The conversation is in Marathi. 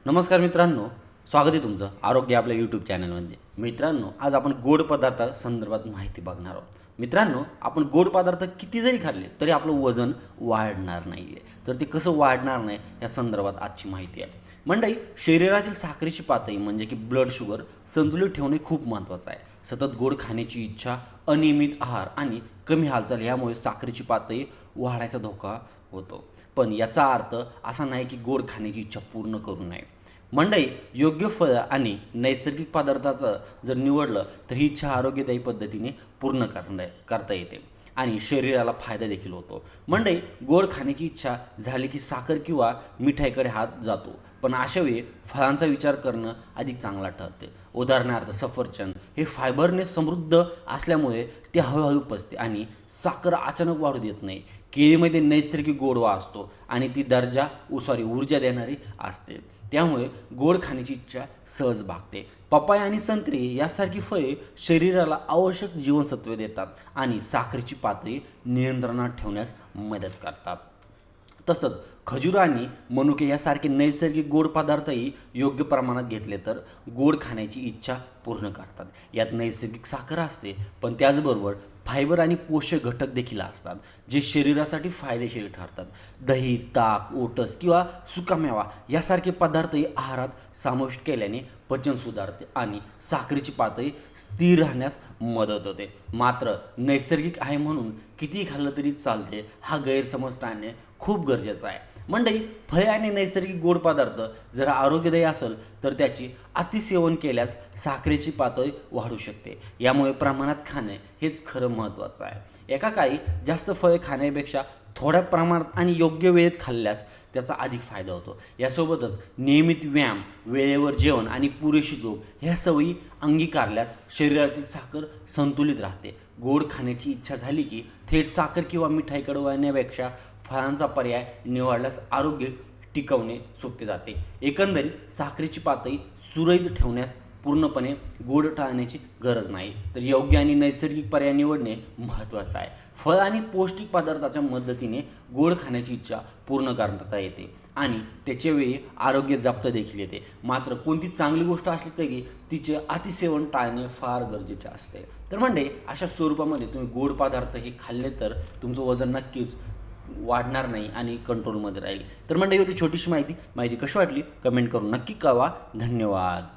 नमस्कार मित्रांनो, स्वागत आहे तुमचं आरोग्य आपल्या यूट्यूब चॅनलमध्ये. मित्रांनो, आज आपण गोड पदार्थासंदर्भात माहिती बघणार आहोत. मित्रांनो, आपण गोड पदार्थ किती जरी खाल्ले तरी आपलं वजन वाढणार नाही आहे. तर ते कसं वाढणार नाही या संदर्भात आजची माहिती आहे. मंडळी, शरीरातील साखरेची पातळी म्हणजे की ब्लड शुगर संतुलित ठेवणे खूप महत्त्वाचं आहे. सतत गोड खाण्याची इच्छा, अनियमित आहार आणि कमी हालचाल यामुळे साखरेची पातळी वाढायचा धोका होतो. पण याचा अर्थ असा नाही की गोड खाण्याची इच्छा पूर्ण करू नये. मंडई, योग्य फळं आणि नैसर्गिक पदार्थाचं जर निवडलं तर ही इच्छा आरोग्यदायी पद्धतीने पूर्ण करता येते आणि शरीराला फायदा देखील होतो. मंडई, गोड खाण्याची इच्छा झाली की साखर किंवा मिठाईकडे हात जातो, पण अशा वेळी फळांचा विचार करणं अधिक चांगला ठरते. उदाहरणार्थ सफरचंद हे फायबरने समृद्ध असल्यामुळे ते हळूहळू पचते आणि साखर अचानक वाढू देत नाही. केळीमध्ये नैसर्गिक गोडवा असतो आणि ती ऊर्जा देणारी असते, त्यामुळे गोड खाण्याची इच्छा सहज भागते. पपाया आणि संत्री यासारखी फळे शरीराला आवश्यक जीवनसत्वे देतात आणि साखरेची पातळी नियंत्रणात ठेवण्यास मदत करतात. तसंच खजूर आणि मनुके यासारखे नैसर्गिक गोड पदार्थही योग्य प्रमाणात घेतले तर गोड खाण्याची इच्छा पूर्ण करतात. यात नैसर्गिक साखर असते, पण त्याचबरोबर फायबर आणि पोषक घटक देखील असतात जे शरीरासाठी फायदेशीर ठरतात. दही, ताक, ओट्स किंवा सुकामेवा यासारखे पदार्थही आहारात समाविष्ट केल्याने पचन सुधारते आणि साखरेची पातळी स्थिर राहण्यास मदत होते. मात्र नैसर्गिक आहे म्हणून कितीही खाल्लं तरी चालते हा गैरसमज टाळणे खूप गरजेचं आहे. मंडळी, फळे आणि नैसर्गिक गोड पदार्थ जर आरोग्यदायी असेल तर त्याची अतिसेवन केल्यास साखरेची पातळी वाढू शकते. यामुळे प्रमाणात खाणे हेच खरं महत्त्वाचं आहे. एका काळी जास्त फळे खाण्यापेक्षा थोड्या प्रमाणात आणि योग्य वेळेत खाल्ल्यास त्याचा अधिक फायदा होतो. यासोबतच नियमित व्यायाम, वेळेवर जेवण आणि पुरेशी झोप ह्या सवयी अंगीकारल्यास शरीरातील साखर संतुलित राहते. गोड खाण्याची इच्छा झाली की थेट साखर किंवा मिठाईकडे वळण्यापेक्षा फळांचा पर्याय निवडल्यास आरोग्य टिकवणे सोपे जाते. एकंदरीत साखरेची पातळी सुरळीत ठेवण्यास पूर्णपणे गोड टाळण्याची गरज नाही, तर योग्य आणि नैसर्गिक पर्याय निवडणे महत्त्वाचं आहे. फळ आणि पौष्टिक पदार्थाच्या मदतीने गोड खाण्याची इच्छा पूर्ण करता येते आणि त्याच्या वेळी आरोग्य जपता देखील येते. मात्र कोणती चांगली गोष्ट असली तरी तिचे अतिसेवन टाळणे फार गरजेचे असते. तर म्हणजे अशा स्वरूपामध्ये तुम्ही गोड पदार्थ हे खाल्ले तर तुमचं वजन नक्कीच वाढणार नाही आणि कंट्रोलमध्ये राहील. तर म्हणजे होती छोटीशी माहिती कशी वाटली कमेंट करून नक्की कळवा. धन्यवाद.